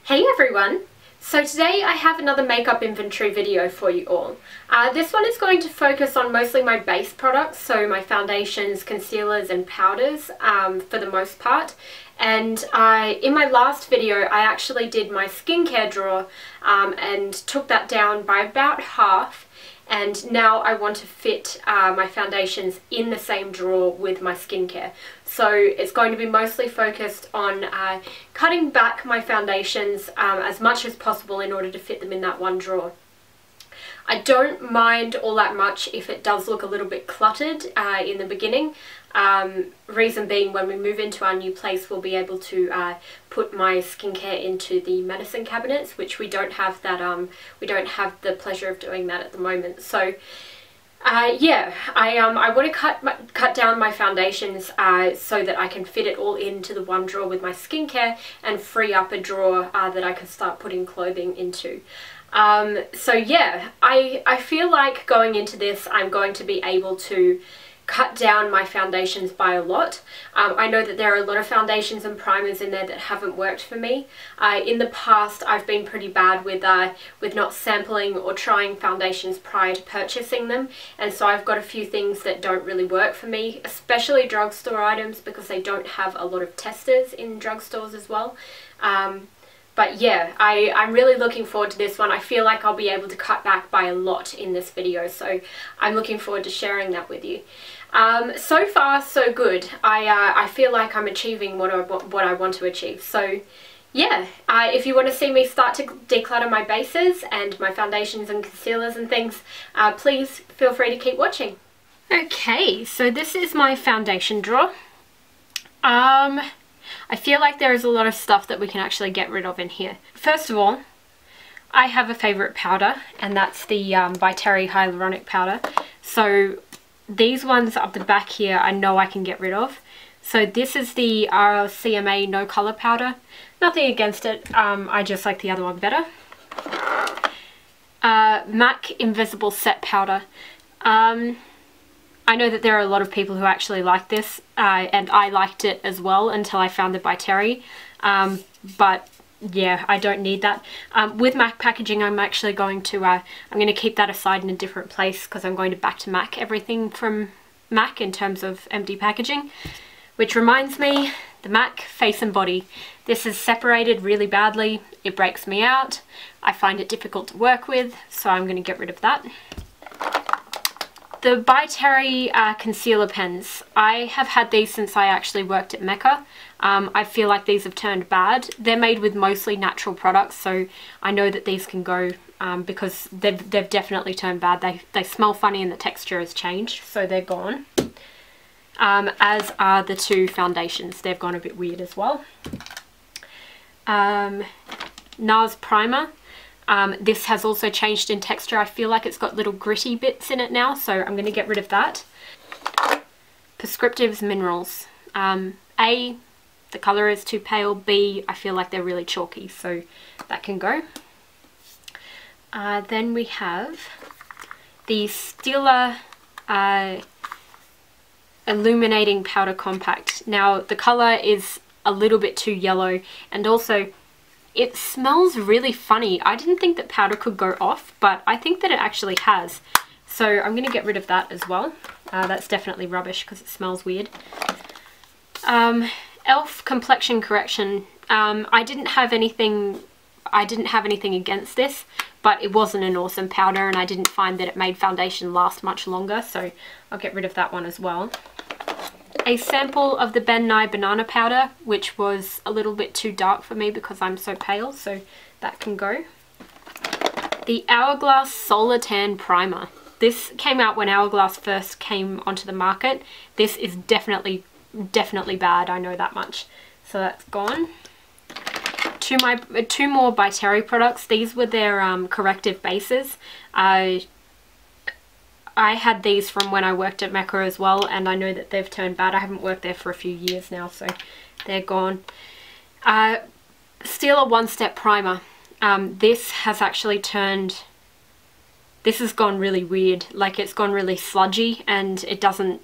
Hey everyone! So today I have another makeup inventory video for you all. This one is going to focus on mostly my base products, so my foundations, concealers and powders for the most part. And in my last video I actually did my skincare drawer and took that down by about half. And now I want to fit my foundations in the same drawer with my skincare. So it's going to be mostly focused on cutting back my foundations as much as possible in order to fit them in that one drawer. I don't mind all that much if it does look a little bit cluttered in the beginning. Reason being, when we move into our new place, we'll be able to put my skincare into the medicine cabinets, which we don't have that. We don't have the pleasure of doing that at the moment. So yeah, I want to cut down my foundations so that I can fit it all into the one drawer with my skincare and free up a drawer that I can start putting clothing into. So yeah, I feel like going into this I'm going to be able to cut down my foundations by a lot. I know that there are a lot of foundations and primers in there that haven't worked for me. In the past I've been pretty bad with not sampling or trying foundations prior to purchasing them, and so I've got a few things that don't really work for me, especially drugstore items, because they don't have a lot of testers in drugstores as well. But yeah, I'm really looking forward to this one. I feel like I'll be able to cut back by a lot in this video, so I'm looking forward to sharing that with you. So far, so good. I feel like I'm achieving what I want to achieve. So yeah, if you want to see me start to declutter my bases and my foundations and concealers and things, please feel free to keep watching. Okay, so this is my foundation drawer. I feel like there is a lot of stuff that we can actually get rid of in here. First of all, I have a favourite powder, and that's the by Terry Hyaluronic Powder. So these ones up the back here I know I can get rid of. So this is the CMA No Colour Powder. Nothing against it, I just like the other one better. MAC Invisible Set Powder. I know that there are a lot of people who actually like this, and I liked it as well until I found it by Terry, but yeah, I don't need that. With MAC packaging, I'm actually going to, I'm going to keep that aside in a different place, because I'm going to back to MAC everything from MAC in terms of empty packaging. Which reminds me, the MAC Face and Body. This is separated really badly, it breaks me out, I find it difficult to work with, so I'm going to get rid of that. The By Terry concealer pens. I have had these since I actually worked at Mecca. I feel like these have turned bad. They're made with mostly natural products, so I know that these can go because they've definitely turned bad. They smell funny and the texture has changed, so they're gone. As are the two foundations. They've gone a bit weird as well. NARS primer. This has also changed in texture. I feel like it's got little gritty bits in it now, so I'm going to get rid of that. Prescriptives Minerals. A, the colour is too pale. B, I feel like they're really chalky, so that can go. Then we have the Stila Illuminating Powder Compact. Now the colour is a little bit too yellow, and also it smells really funny. I didn't think that powder could go off, but I think that it actually has. So I'm going to get rid of that as well. That's definitely rubbish because it smells weird. Elf Complexion Correction. I didn't have anything against this, but it wasn't an awesome powder, and I didn't find that it made foundation last much longer, so I'll get rid of that one as well. A sample of the Ben Nye Banana Powder, which was a little bit too dark for me because I'm so pale, so that can go. The Hourglass Solar Tan Primer. This came out when Hourglass first came onto the market. This is definitely bad, I know that much. So that's gone. Two more By Terry products. These were their corrective bases. I had these from when I worked at Mecca as well, and I know that they've turned bad. I haven't worked there for a few years now, so they're gone. Stila One Step Primer. This has actually turned... This has gone really weird. Like, it's gone really sludgy, and it doesn't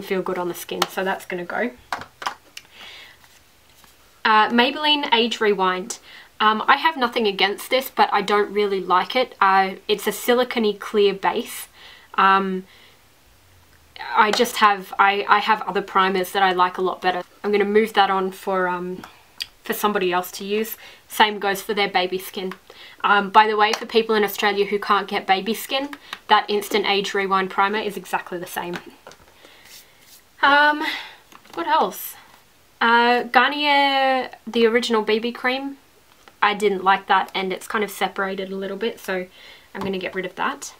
feel good on the skin, so that's going to go. Maybelline Age Rewind. I have nothing against this, but I don't really like it. It's a silicone-y clear base. I have other primers that I like a lot better. I'm going to move that on for somebody else to use. Same goes for their baby skin. By the way, for people in Australia who can't get baby skin, that Instant Age Rewind primer is exactly the same. What else? Garnier, the original BB cream. I didn't like that, and it's kind of separated a little bit, so I'm going to get rid of that.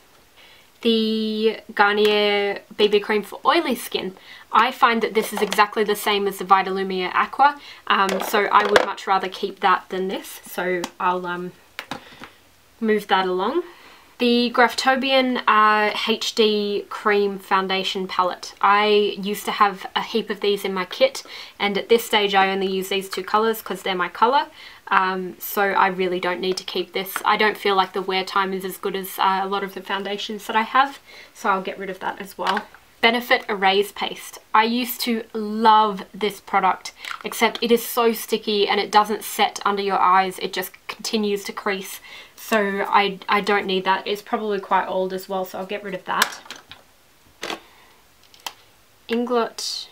The Garnier BB cream for oily skin. I find that this is exactly the same as the Vitalumia Aqua, so I would much rather keep that than this, so I'll move that along. The Graftobian HD Cream Foundation Palette. I used to have a heap of these in my kit, and at this stage I only use these two colours because they're my colour, so I really don't need to keep this. I don't feel like the wear time is as good as a lot of the foundations that I have, so I'll get rid of that as well. Benefit Erase Paste. I used to love this product, except it is so sticky and it doesn't set under your eyes, it just continues to crease. So I don't need that. It's probably quite old as well, so I'll get rid of that. Inglot.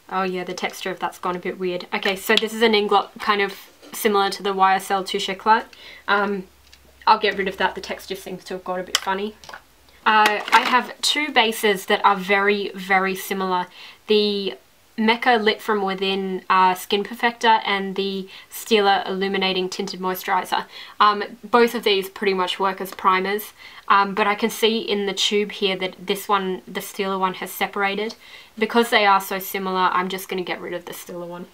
Oh yeah, the texture of that's gone a bit weird. Okay, so this is an inglot kind of similar to the YSL Touche Éclat. I'll get rid of that. The texture seems to have got a bit funny. I have two bases that are very, very similar. The Mecca Lit From Within Skin Perfector and the Stila Illuminating Tinted Moisturiser. Both of these pretty much work as primers, but I can see in the tube here that this one, the Stila one, has separated. Because they are so similar, I'm just going to get rid of the Stila one.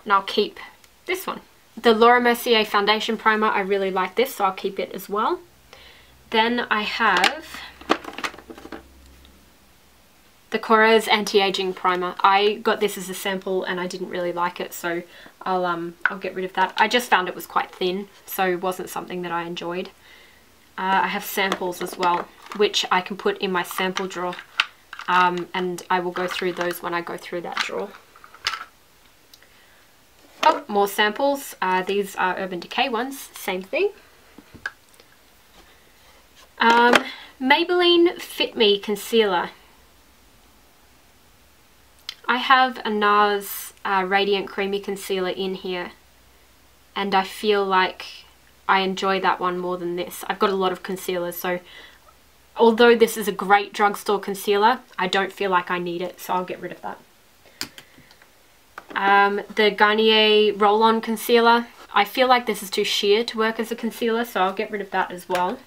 And I'll keep this one. The Laura Mercier Foundation Primer, I really like this, so I'll keep it as well. Then I have the Korres Anti-Aging Primer. I got this as a sample and I didn't really like it, so I'll get rid of that. I just found it was quite thin, so it wasn't something that I enjoyed. I have samples as well, which I can put in my sample drawer, and I will go through those when I go through that drawer. Oh, more samples. These are Urban Decay ones, same thing. Maybelline Fit Me Concealer. I have a NARS Radiant Creamy Concealer in here, and I feel like I enjoy that one more than this. I've got a lot of concealers, so although this is a great drugstore concealer, I don't feel like I need it, so I'll get rid of that. The Garnier Roll-On Concealer. I feel like this is too sheer to work as a concealer, so I'll get rid of that as well.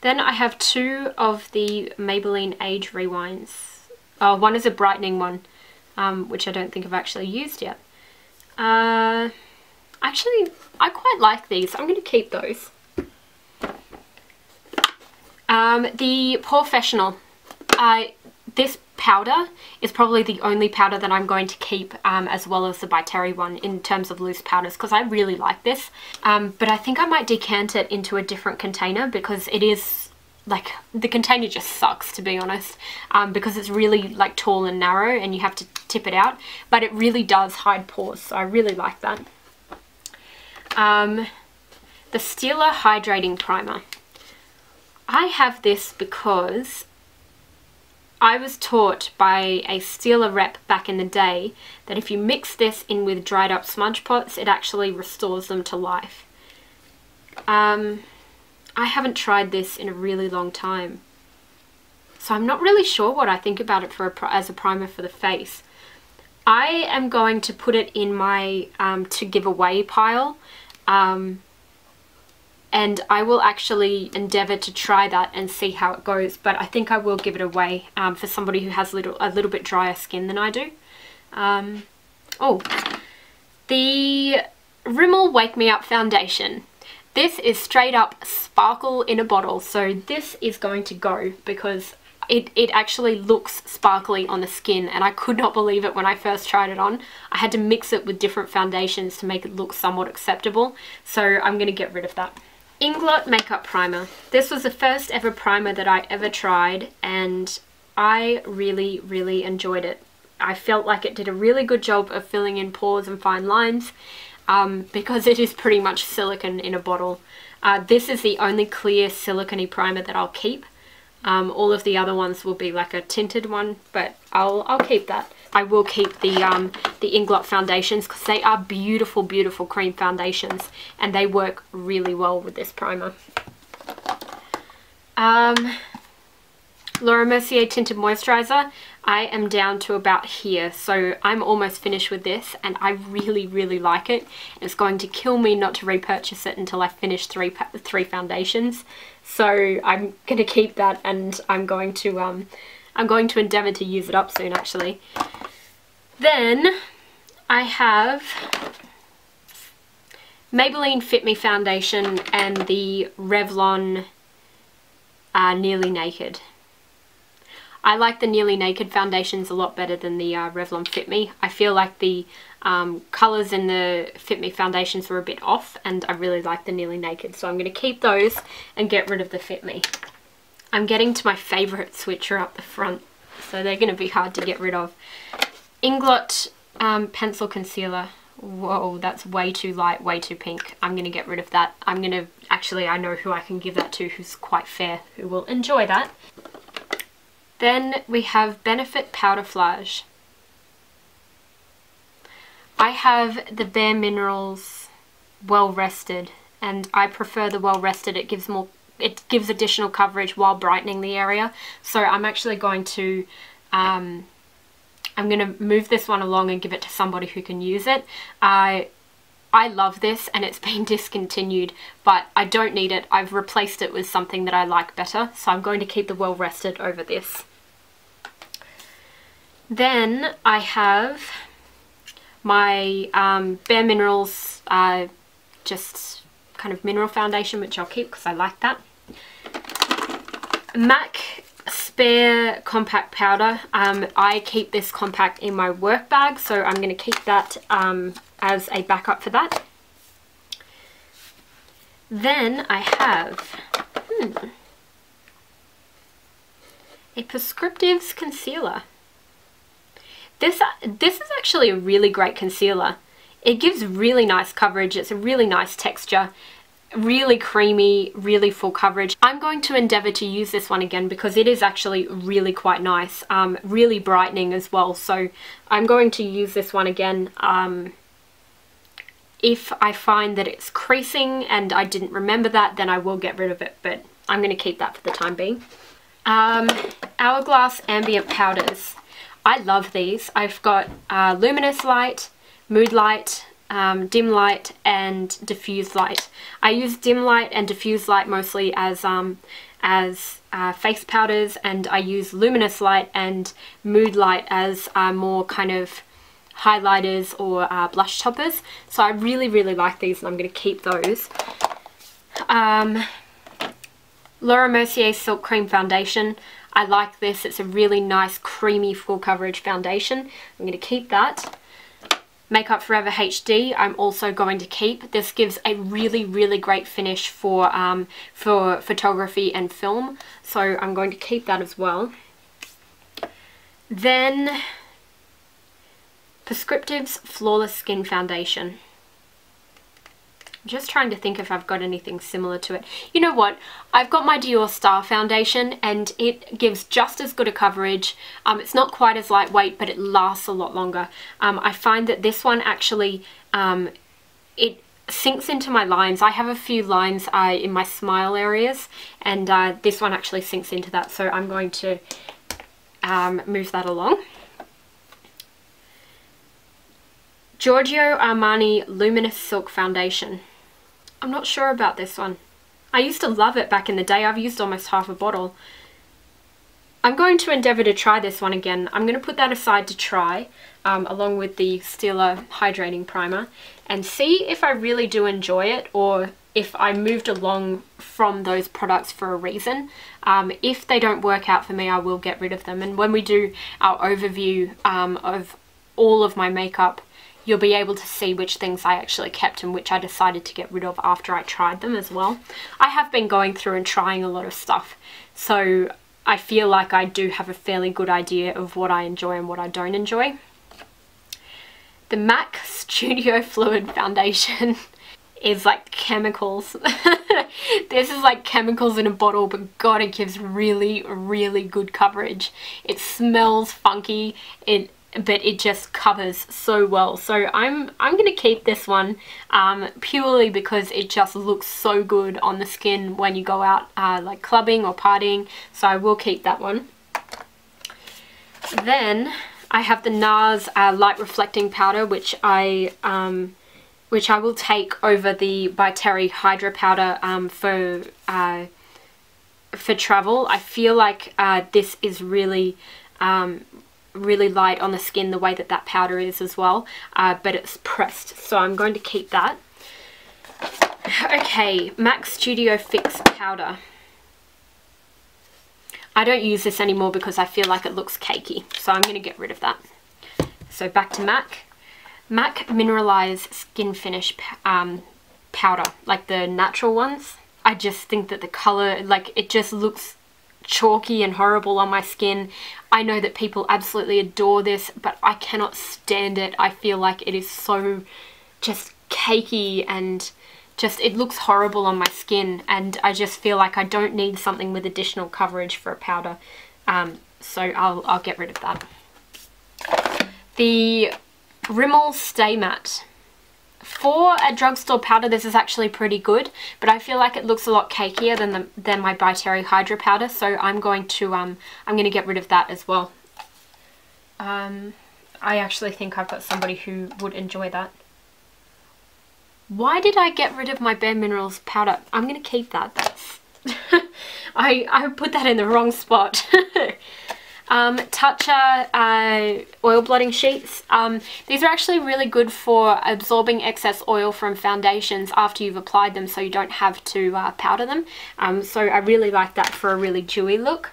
Then I have two of the Maybelline Age Rewinds. One is a brightening one, which I don't think I've actually used yet. Actually, I quite like these. I'm going to keep those. The Porefessional. This powder is probably the only powder that I'm going to keep, as well as the By Terry one, in terms of loose powders, because I really like this. But I think I might decant it into a different container, because it is, like, the container just sucks, to be honest, because it's really, like, tall and narrow and you have to tip it out, but it really does hide pores, so I really like that. The Stila Hydrating Primer. I have this because I was taught by a Stila rep back in the day that if you mix this in with dried up smudge pots, it actually restores them to life. I haven't tried this in a really long time, so I'm not really sure what I think about it as a primer for the face. I am going to put it in my to give away pile, and I will actually endeavour to try that and see how it goes, but I think I will give it away for somebody who has a little bit drier skin than I do. Oh, the Rimmel Wake Me Up Foundation. This is straight up sparkle in a bottle, so this is going to go because it actually looks sparkly on the skin, and I could not believe it when I first tried it on. I had to mix it with different foundations to make it look somewhat acceptable, so I'm going to get rid of that. Inglot Makeup Primer. This was the first ever primer that I ever tried, and I really, really enjoyed it. I felt like it did a really good job of filling in pores and fine lines because it is pretty much silicone in a bottle. This is the only clear silicone-y primer that I'll keep. All of the other ones will be like a tinted one, but I'll keep that. I will keep the Inglot foundations because they are beautiful, beautiful cream foundations and they work really well with this primer. Laura Mercier Tinted Moisturizer. I am down to about here, so I'm almost finished with this and I really, really like it. It's going to kill me not to repurchase it until I finish three foundations. So I'm going to keep that, and I'm going to endeavour to use it up soon actually. Then I have Maybelline Fit Me Foundation and the Revlon Nearly Naked. I like the Nearly Naked foundations a lot better than the Revlon Fit Me. I feel like the colours in the Fit Me foundations were a bit off, and I really like the Nearly Naked. So I'm going to keep those and get rid of the Fit Me. I'm getting to my favourite switcher up the front, so they're going to be hard to get rid of. Inglot Pencil Concealer. Whoa, that's way too light, way too pink. I'm going to get rid of that. I'm going to, actually I know who I can give that to who's quite fair, who will enjoy that. Then we have Benefit Powder Flage. I have the Bare Minerals Well Rested, and I prefer the Well Rested. It gives additional coverage while brightening the area. So I'm actually going to I'm going to move this one along and give it to somebody who can use it. I love this and it's been discontinued, but I don't need it. I've replaced it with something that I like better, so I'm going to keep the Well Rested over this. Then I have my Bare Minerals just kind of mineral foundation, which I'll keep because I like that. MAC Spare Compact Powder. I keep this compact in my work bag, so I'm going to keep that as a backup for that. Then I have a Prescriptives Concealer. This is actually a really great concealer. It gives really nice coverage. It's a really nice texture. Really creamy, really full coverage. I'm going to endeavour to use this one again because it is actually really quite nice, really brightening as well. So I'm going to use this one again. If I find that it's creasing and I didn't remember that, then I will get rid of it, but I'm going to keep that for the time being. Hourglass Ambient Powders. I love these. I've got Luminous Light, Mood Light, Dim Light and Diffuse Light. I use Dim Light and Diffuse Light mostly as face powders, and I use Luminous Light and Mood Light as more kind of highlighters or blush toppers. So I really, really like these and I'm going to keep those. Laura Mercier Silk Cream Foundation. I like this. It's a really nice creamy full coverage foundation. I'm going to keep that. Makeup Forever HD I'm also going to keep. This gives a really, really great finish for photography and film, so I'm going to keep that as well. Then Prescriptives Flawless Skin Foundation. I'm just trying to think if I've got anything similar to it. You know what? I've got my Dior Star Foundation and it gives just as good a coverage. It's not quite as lightweight, but it lasts a lot longer. I find that this one actually, it sinks into my lines. I have a few lines in my smile areas, and this one actually sinks into that, so I'm going to move that along. Giorgio Armani Luminous Silk Foundation. I'm not sure about this one. I used to love it back in the day. I've used almost half a bottle. I'm going to endeavour to try this one again. I'm going to put that aside to try, along with the Stila Hydrating Primer, and see if I really do enjoy it or if I moved along from those products for a reason. If they don't work out for me, I will get rid of them. And when we do our overview of all of my makeup, you'll be able to see which things I actually kept and which I decided to get rid of after I tried them as well. I have been going through and trying a lot of stuff, so I feel like I do have a fairly good idea of what I enjoy and what I don't enjoy. The MAC Studio Fluid Foundation is like chemicals. This is like chemicals in a bottle, but God, it gives really, really good coverage. It smells funky, but it just covers so well. So I'm gonna keep this one purely because it just looks so good on the skin when you go out like clubbing or partying. So I will keep that one. Then I have the NARS light reflecting powder, which I will take over the By Terry Hydra powder for travel. I feel like this is really really light on the skin, the way that that powder is as well, but it's pressed, so I'm going to keep that. Okay, MAC Studio Fix powder. I don't use this anymore because I feel like it looks cakey, so I'm going to get rid of that. So back to MAC Mineralized Skin Finish powder, like the natural ones. I just think that the color, like, it just looks chalky and horrible on my skin. I know that people absolutely adore this, but I cannot stand it. I feel like it is so just cakey and just, it looks horrible on my skin, and I just feel like I don't need something with additional coverage for a powder. So I'll get rid of that. The Rimmel Stay Matte. For a drugstore powder, this is actually pretty good, but I feel like it looks a lot cakier than my By Terry Hydra powder, so I'm going to get rid of that as well. I actually think I've got somebody who would enjoy that. Why did I get rid of my Bare Minerals powder? I'm going to keep that. That's I put that in the wrong spot. Tatcha oil blotting sheets. These are actually really good for absorbing excess oil from foundations after you've applied them, so you don't have to powder them. So I really like that for a really dewy look.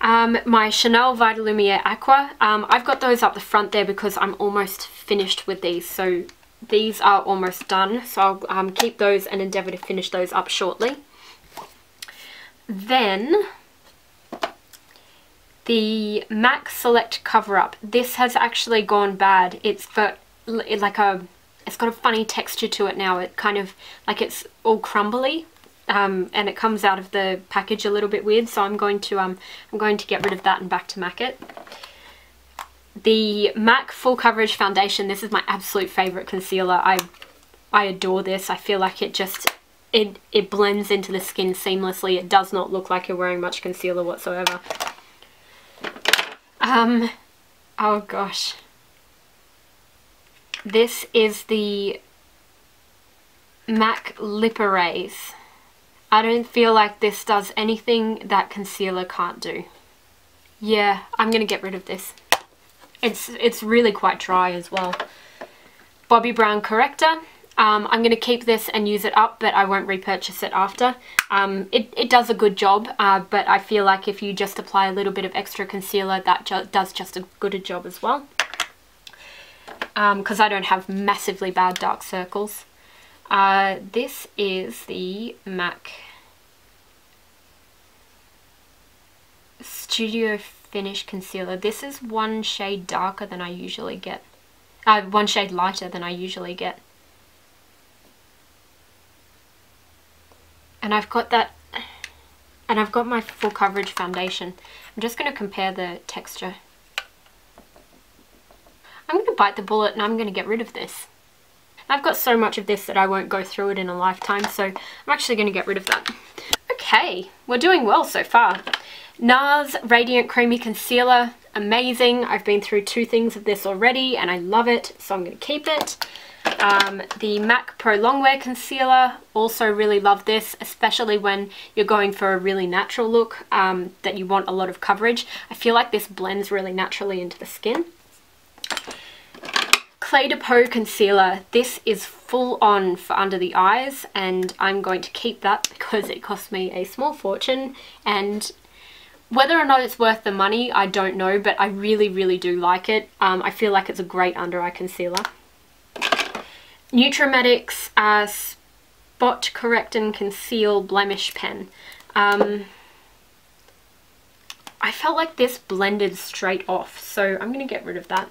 My Chanel Vitalumiere Aqua. I've got those up the front there because I'm almost finished with these, so these are almost done, so I'll keep those and endeavour to finish those up shortly. Then the MAC Select Cover Up. This has actually gone bad. It's got a funny texture to it now. It kind of, like, it's all crumbly, and it comes out of the package a little bit weird. So I'm going to get rid of that and back to MAC it. The MAC Full Coverage Foundation. This is my absolute favourite concealer. I adore this. I feel like it just, it blends into the skin seamlessly. It does not look like you're wearing much concealer whatsoever. Oh gosh. This is the MAC Lip Erase. I don't feel like this does anything that concealer can't do. Yeah, I'm gonna get rid of this. It's really quite dry as well. Bobbi Brown Corrector. I'm going to keep this and use it up, but I won't repurchase it after. It does a good job, but I feel like if you just apply a little bit of extra concealer, that does just as good a job as well. Because I don't have massively bad dark circles. This is the MAC Studio Finish Concealer. This is one shade darker than I usually get. One shade lighter than I usually get. And I've got that, and I've got my Full Coverage Foundation. I'm just going to compare the texture. I'm going to bite the bullet and I'm going to get rid of this. I've got so much of this that I won't go through it in a lifetime, so I'm actually going to get rid of that. Okay, we're doing well so far. NARS Radiant Creamy Concealer, amazing. I've been through 2 things of this already and I love it, so I'm going to keep it. The MAC Pro Longwear Concealer, also really love this, especially when you're going for a really natural look, that you want a lot of coverage. I feel like this blends really naturally into the skin. Clé de Peau Concealer. This is full on for under the eyes, and I'm going to keep that because it cost me a small fortune, and whether or not it's worth the money, I don't know, but I really, really do like it. I feel like it's a great under eye concealer. Nutromedics Spot Correct and Conceal Blemish Pen. I felt like this blended straight off, so I'm going to get rid of that.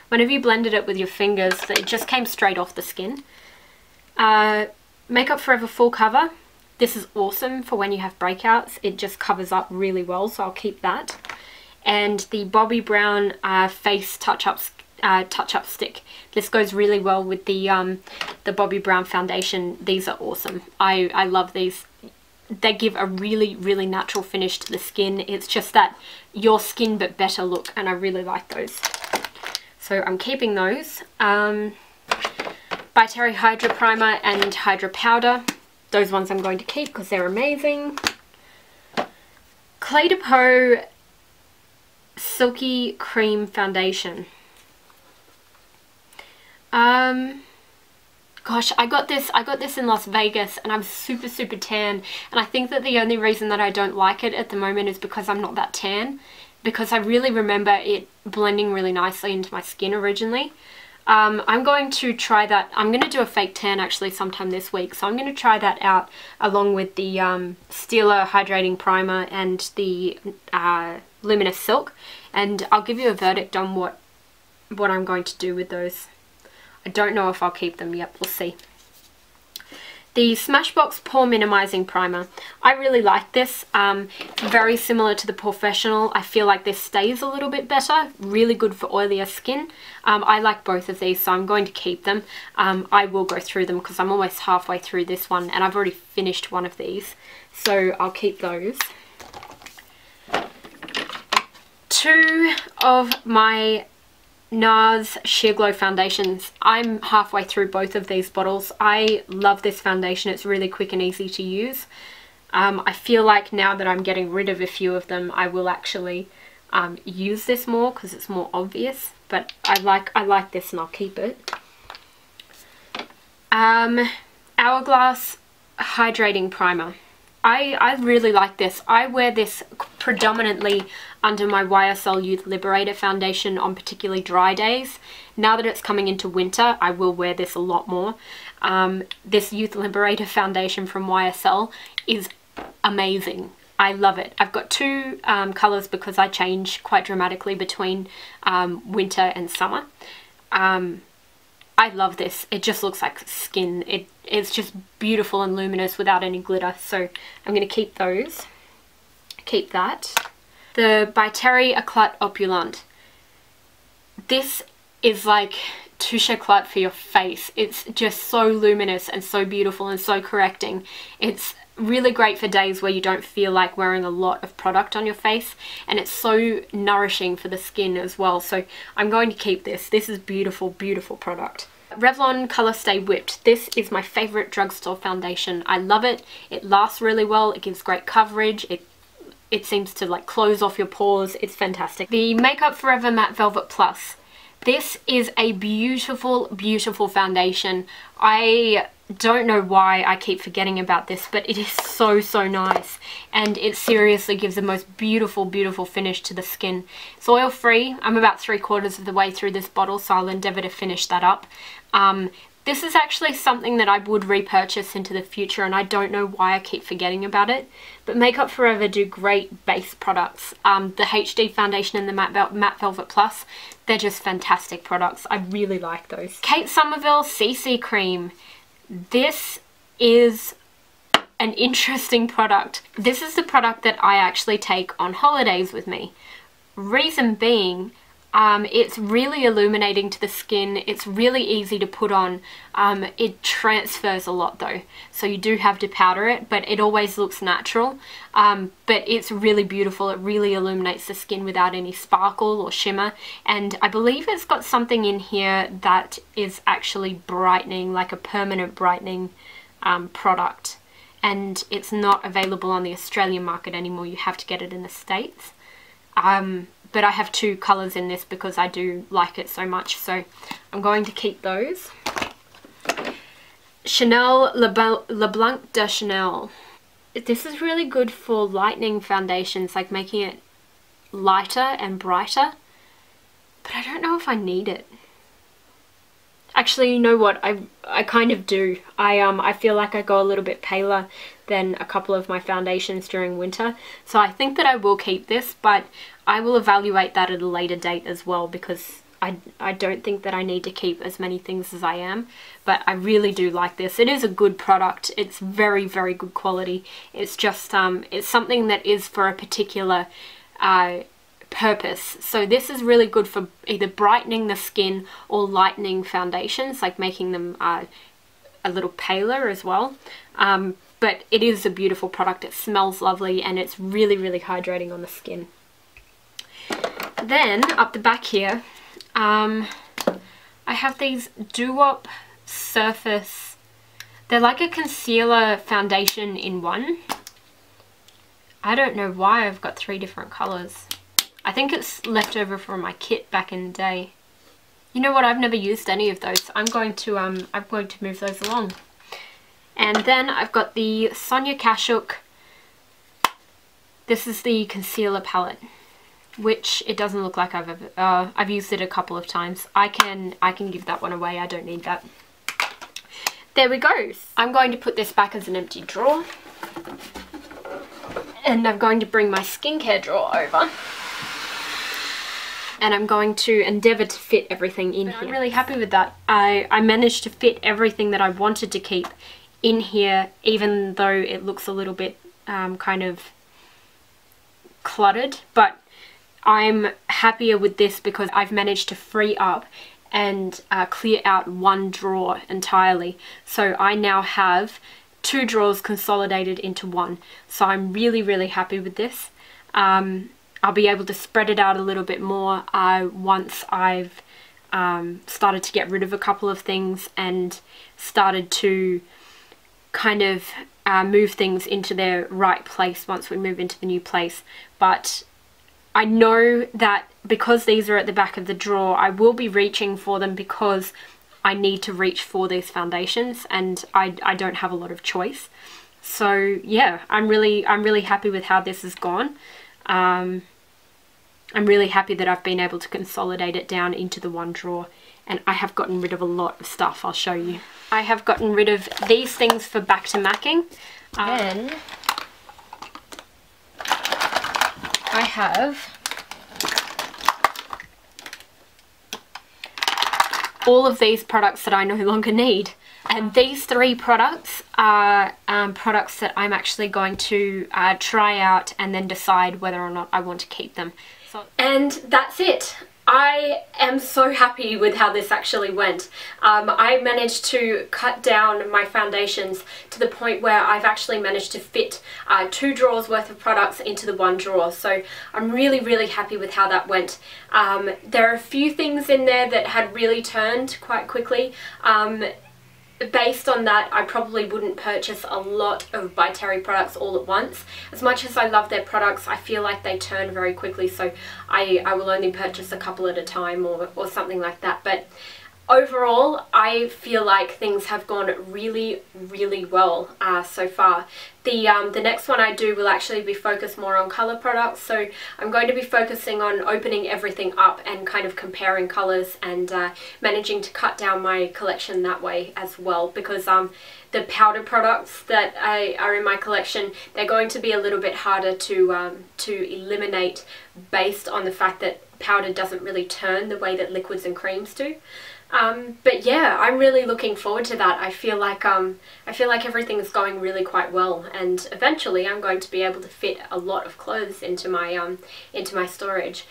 Whenever you blended it with your fingers, it just came straight off the skin. Makeup Forever Full Cover. This is awesome for when you have breakouts. It just covers up really well, so I'll keep that. And the Bobbi Brown Face Touch-Up Stick. This goes really well with the Bobbi Brown foundation. These are awesome. I love these. They give a really, really natural finish to the skin. It's just that your skin but better look, and I really like those. So I'm keeping those. By Terry Hydra Primer and Hydra Powder. Those ones I'm going to keep because they're amazing. Clé de Peau Silky Cream Foundation. Gosh, I got this in Las Vegas, and I'm super, super tan, and I think that the only reason that I don't like it at the moment is because I'm not that tan, because I really remember it blending really nicely into my skin originally. I'm going to try that. I'm going to do a fake tan actually sometime this week, so I'm going to try that out along with the Stila Hydrating Primer and the Luminous Silk, and I'll give you a verdict on what I'm going to do with those. I don't know if I'll keep them yet, we'll see. The Smashbox Pore Minimizing Primer. I really like this. It's very similar to the Professional. I feel like this stays a little bit better. Really good for oilier skin. I like both of these, so I'm going to keep them. I will go through them because I'm almost halfway through this one, and I've already finished one of these. So I'll keep those. Two of my NARS Sheer Glow foundations. I'm halfway through both of these bottles. I love this foundation. It's really quick and easy to use. I feel like now that I'm getting rid of a few of them, I will actually use this more because it's more obvious. But I like this, and I'll keep it. Hourglass Hydrating Primer. I really like this. I wear this predominantly under my YSL Youth Liberator foundation on particularly dry days. Now that it's coming into winter, I will wear this a lot more. This Youth Liberator foundation from YSL is amazing. I love it. I've got two colours because I change quite dramatically between winter and summer. I love this. It just looks like skin. It's just beautiful and luminous without any glitter. So I'm going to keep those. Keep that. The By Terry Eclat Opulent. This is like touche éclat for your face. It's just so luminous and so beautiful and so correcting. It's really great for days where you don't feel like wearing a lot of product on your face, and it's so nourishing for the skin as well. So I'm going to keep this. This is beautiful, beautiful product. Revlon Color Stay Whipped. This is my favorite drugstore foundation. I love it. It lasts really well. It gives great coverage. It seems to like close off your pores. It's fantastic. The Makeup Forever Matte Velvet Plus. This is a beautiful, beautiful foundation. I don't know why I keep forgetting about this, but it is so, so nice. And it seriously gives the most beautiful, beautiful finish to the skin. It's oil free. I'm about 3/4 of the way through this bottle, so I'll endeavour to finish that up. This is actually something that I would repurchase into the future, and I don't know why I keep forgetting about it. But Makeup Forever do great base products. The HD foundation and the Matte Velvet Plus, they're just fantastic products. I really like those. Kate Somerville CC Cream. This is an interesting product. This is the product that I actually take on holidays with me. Reason being, it's really illuminating to the skin. It's really easy to put on. It transfers a lot though, so you do have to powder it, but it always looks natural. But it's really beautiful. It really illuminates the skin without any sparkle or shimmer, and I believe it's got something in here that is actually brightening, like a permanent brightening product, and it's not available on the Australian market anymore. You have to get it in the States. But I have two colours in this because I do like it so much, so I'm going to keep those. Chanel Le Blanc de Chanel. This is really good for lightening foundations, like making it lighter and brighter, but I don't know if I need it. Actually, you know what? I kind of do. I feel like I go a little bit paler than a couple of my foundations during winter. So I think that I will keep this, but I will evaluate that at a later date as well, because I don't think that I need to keep as many things as I am. But I really do like this. It is a good product. It's very, very good quality. It's just, it's something that is for a particular purpose. So this is really good for either brightening the skin or lightening foundations, like making them a little paler as well. But it is a beautiful product. It smells lovely and it's really, really hydrating on the skin. Then up the back here, I have these Doo-Wop Surface. They're like a concealer foundation in one. I don't know why I've got 3 different colours. I think it's left over from my kit back in the day. You know what? I've never used any of those. I'm going to move those along. And then I've got the Sonia Kashuk. This is the concealer palette, which it doesn't look like I've used it a couple of times. I can give that one away. I don't need that. There we go. I'm going to put this back as an empty drawer. And I'm going to bring my skincare drawer over. And I'm going to endeavour to fit everything in here. I'm really happy with that. I managed to fit everything that I wanted to keep in here, even though it looks a little bit kind of cluttered. But I'm happier with this because I've managed to free up and clear out one drawer entirely. So I now have 2 drawers consolidated into one. So I'm really, really happy with this. I'll be able to spread it out a little bit more once I've started to get rid of a couple of things and started to kind of move things into their right place once we move into the new place. But I know that because these are at the back of the drawer, I will be reaching for them because I need to reach for these foundations and I don't have a lot of choice. So yeah, I'm really happy with how this has gone. I'm really happy that I've been able to consolidate it down into the one drawer, and I have gotten rid of a lot of stuff. I'll show you. I have gotten rid of these things for back to macking. Then I have all of these products that I no longer need. And these 3 products are products that I'm actually going to try out and then decide whether or not I want to keep them. And that's it. I am so happy with how this actually went. I managed to cut down my foundations to the point where I've actually managed to fit 2 drawers worth of products into the one drawer. So I'm really, really happy with how that went. There are a few things in there that had really turned quite quickly. Based on that, I probably wouldn't purchase a lot of By Terry products all at once. As much as I love their products, I feel like they turn very quickly, so I will only purchase a couple at a time or something like that. But overall, I feel like things have gone really, really well so far. The next one I do will actually be focused more on colour products, so I'm going to be focusing on opening everything up and kind of comparing colours and managing to cut down my collection that way as well, because the powder products that are in my collection, they're going to be a little bit harder to eliminate based on the fact that powder doesn't really turn the way that liquids and creams do. But yeah, I'm really looking forward to that. I feel like everything's going really quite well, and eventually I'm going to be able to fit a lot of clothes into my storage.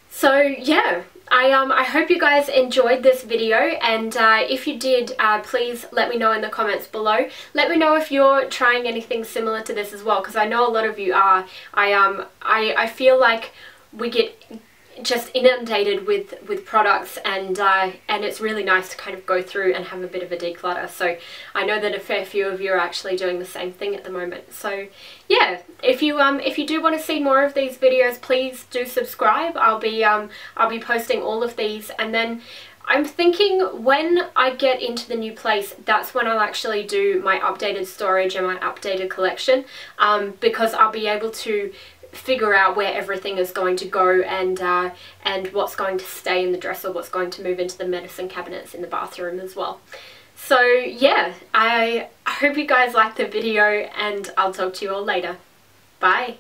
So yeah, I hope you guys enjoyed this video, and if you did, please let me know in the comments below. Let me know if you're trying anything similar to this as well, because I know a lot of you are. I feel like we get just inundated with products, and it's really nice to kind of go through and have a bit of a declutter. So I know that a fair few of you are actually doing the same thing at the moment. So yeah, if you do want to see more of these videos, please do subscribe. I'll be posting all of these, and then I'm thinking when I get into the new place, that's when I'll actually do my updated storage and my updated collection, because I'll be able to figure out where everything is going to go and what's going to stay in the dresser, what's going to move into the medicine cabinets in the bathroom as well. So yeah, I hope you guys liked the video, and I'll talk to you all later. Bye!